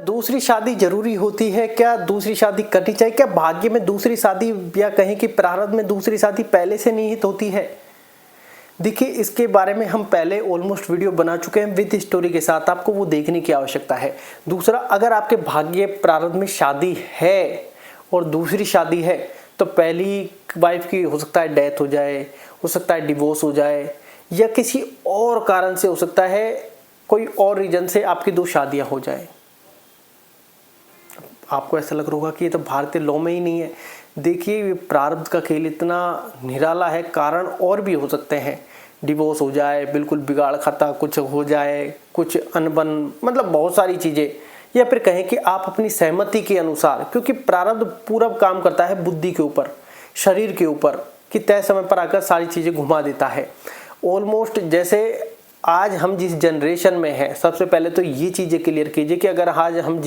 दूसरी शादी जरूरी होती है क्या? दूसरी शादी करनी चाहिए क्या? भाग्य में दूसरी शादी या कहें कि प्रारब्ध में दूसरी शादी पहले से निहित होती है? देखिए, इसके बारे में हम पहले ऑलमोस्ट वीडियो बना चुके हैं विद स्टोरी के साथ, आपको वो देखने की आवश्यकता है। दूसरा, अगर आपके भाग्य प्रारब्ध में शादी है और दूसरी शादी है तो पहली वाइफ की हो सकता है डेथ हो जाए, हो सकता है डिवोर्स हो जाए, या किसी और कारण से हो सकता है, कोई और रीजन से आपकी दो शादियां हो जाए। आपको ऐसा लग रहा होगा कि ये तो भारतीय लॉ में ही नहीं है। देखिए, प्रारब्ध का खेल इतना निराला है, कारण और भी हो सकते हैं। डिवोर्स हो जाए, बिल्कुल बिगाड़ खाता कुछ हो जाए, कुछ अनबन, मतलब बहुत सारी चीज़ें, या फिर कहें कि आप अपनी सहमति के अनुसार, क्योंकि प्रारब्ध पूरा काम करता है बुद्धि के ऊपर, शरीर के ऊपर, कि तय समय पर आकर सारी चीज़ें घुमा देता है। ऑलमोस्ट जैसे आज हम जिस जनरेशन में हैं, सबसे पहले तो ये चीज़ें क्लियर कीजिए कि अगर आज हम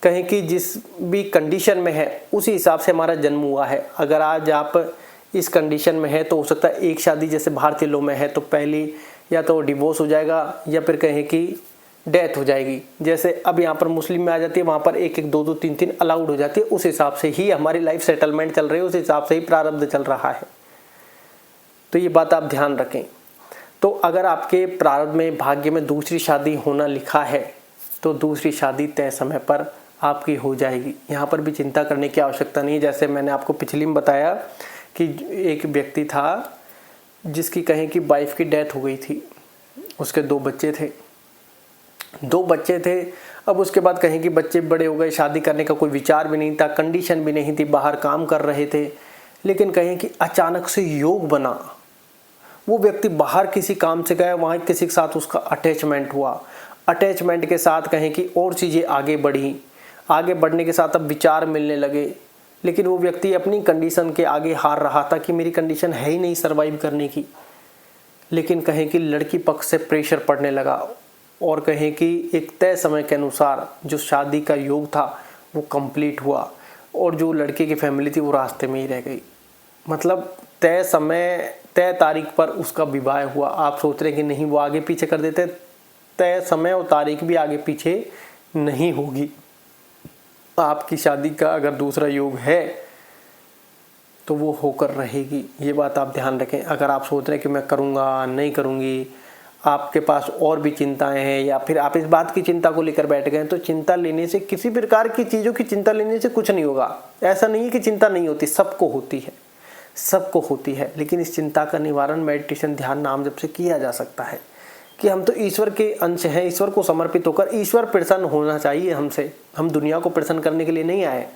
कहें कि जिस भी कंडीशन में है उसी हिसाब से हमारा जन्म हुआ है। अगर आज आप इस कंडीशन में है तो हो सकता है एक शादी जैसे भारतीय लॉ में है तो पहली या तो डिवोर्स हो जाएगा या फिर कहें कि डेथ हो जाएगी। जैसे अब यहाँ पर मुस्लिम में आ जाती है, वहाँ पर एक एक दो दो तीन तीन अलाउड हो जाती है। उस हिसाब से ही हमारी लाइफ सेटलमेंट चल रही है, उस हिसाब से ही प्रारब्ध चल रहा है। तो ये बात आप ध्यान रखें। तो अगर आपके प्रारब्ध में भाग्य में दूसरी शादी होना लिखा है तो दूसरी शादी तय समय पर आपकी हो जाएगी। यहाँ पर भी चिंता करने की आवश्यकता नहीं है। जैसे मैंने आपको पिछली में बताया कि एक व्यक्ति था जिसकी कहें कि वाइफ की डेथ हो गई थी, उसके दो बच्चे थे। अब उसके बाद कहें कि बच्चे बड़े हो गए, शादी करने का कोई विचार भी नहीं था, कंडीशन भी नहीं थी, बाहर काम कर रहे थे, लेकिन कहें कि अचानक से योग बना। वो व्यक्ति बाहर किसी काम से गया, वहाँ किसी के साथ उसका अटैचमेंट हुआ। अटैचमेंट के साथ कहें कि और चीज़ें आगे बढ़ी, आगे बढ़ने के साथ अब विचार मिलने लगे, लेकिन वो व्यक्ति अपनी कंडीशन के आगे हार रहा था कि मेरी कंडीशन है ही नहीं सर्वाइव करने की। लेकिन कहें कि लड़की पक्ष से प्रेशर पड़ने लगा और कहें कि एक तय समय के अनुसार जो शादी का योग था वो कंप्लीट हुआ और जो लड़के की फैमिली थी वो रास्ते में ही रह गई। मतलब तय समय तय तारीख पर उसका विवाह हुआ। आप सोच रहे कि नहीं वो आगे पीछे कर देते, तय समय और तारीख भी आगे पीछे नहीं होगी। आपकी शादी का अगर दूसरा योग है तो वो होकर रहेगी, ये बात आप ध्यान रखें। अगर आप सोच रहे हैं कि मैं करूँगा नहीं करूँगी, आपके पास और भी चिंताएं हैं या फिर आप इस बात की चिंता को लेकर बैठ गए, तो चिंता लेने से, किसी प्रकार की चीज़ों की चिंता लेने से कुछ नहीं होगा। ऐसा नहीं है कि चिंता नहीं होती, सबको होती है, लेकिन इस चिंता का निवारण मेडिटेशन, ध्यान, नाम जप से किया जा सकता है। कि हम तो ईश्वर के अंश हैं, ईश्वर को समर्पित होकर ईश्वर प्रसन्न होना चाहिए हमसे। हम दुनिया को प्रसन्न करने के लिए नहीं आए।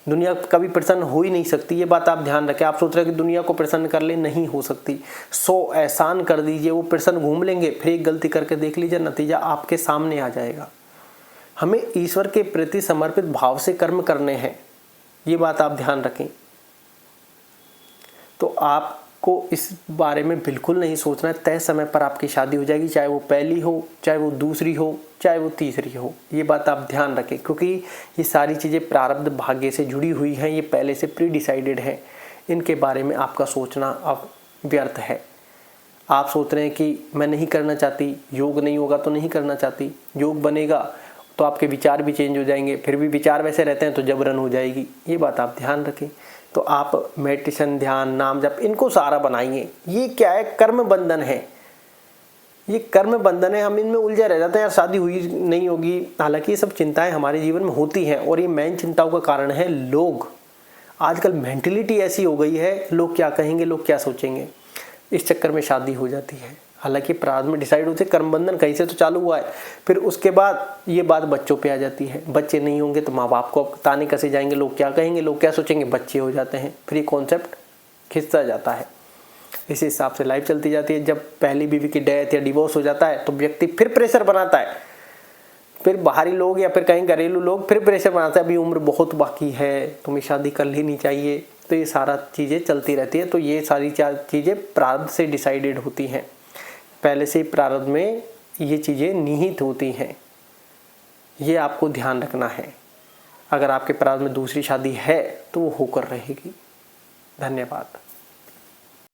दुनिया कभी प्रसन्न हो ही नहीं सकती, ये बात आप ध्यान रखें। आप सोच रहे हैं कि दुनिया को प्रसन्न कर ले, नहीं हो सकती। 100 एहसान कर दीजिए, वो प्रसन्न घूम लेंगे, फिर एक गलती करके देख लीजिए, नतीजा आपके सामने आ जाएगा। हमें ईश्वर के प्रति समर्पित भाव से कर्म करने हैं, ये बात आप ध्यान रखें। तो आपको इस बारे में बिल्कुल नहीं सोचना है। तय समय पर आपकी शादी हो जाएगी, चाहे वो पहली हो, चाहे वो दूसरी हो, चाहे वो तीसरी हो, ये बात आप ध्यान रखें। क्योंकि ये सारी चीज़ें प्रारब्ध भाग्य से जुड़ी हुई हैं, ये पहले से प्री डिसाइडेड है। इनके बारे में आपका सोचना अब व्यर्थ है। आप सोच रहे हैं कि मैं नहीं करना चाहती, योग नहीं होगा तो नहीं करना चाहती, योग बनेगा तो आपके विचार भी चेंज हो जाएंगे, फिर भी विचार वैसे रहते हैं तो जबरन हो जाएगी, ये बात आप ध्यान रखें। तो आप मेडिटेशन, ध्यान, नाम जप, इनको सारा बनाइए। ये क्या है? कर्म बंधन है, ये कर्म बंधन है। हम इनमें उलझे रह जाते हैं, यार शादी हुई नहीं होगी। हालांकि ये सब चिंताएं हमारे जीवन में होती हैं और ये मेन चिंताओं का कारण है लोग। आजकल मेंटलिटी ऐसी हो गई है, लोग क्या कहेंगे, लोग क्या सोचेंगे, इस चक्कर में शादी हो जाती है। हालांकि प्रारब्ध में डिसाइड होते, कर्म बंधन कहीं से तो चालू हुआ है। फिर उसके बाद ये बात बच्चों पे आ जाती है। बच्चे नहीं होंगे तो माँ बाप को ताने कसे जाएंगे, लोग क्या कहेंगे, लोग क्या सोचेंगे, बच्चे हो जाते हैं, फिर ये कॉन्सेप्ट खिंचता जाता है। इसी हिसाब से लाइफ चलती जाती है। जब पहली बीवी की डेथ या डिवोर्स हो जाता है तो व्यक्ति फिर प्रेशर बनाता है, फिर बाहरी लोग या फिर कहीं घरेलू लोग फिर प्रेशर बनाते हैं, अभी उम्र बहुत बाकी है, तुम्हें शादी कर लेनी चाहिए। तो ये सारा चीज़ें चलती रहती है। तो ये सारी चीज़ें प्रारब्ध से डिसाइडेड होती हैं, पहले से ही प्रारब्ध में ये चीज़ें निहित होती हैं, ये आपको ध्यान रखना है। अगर आपके प्रारब्ध में दूसरी शादी है तो वो होकर रहेगी। धन्यवाद।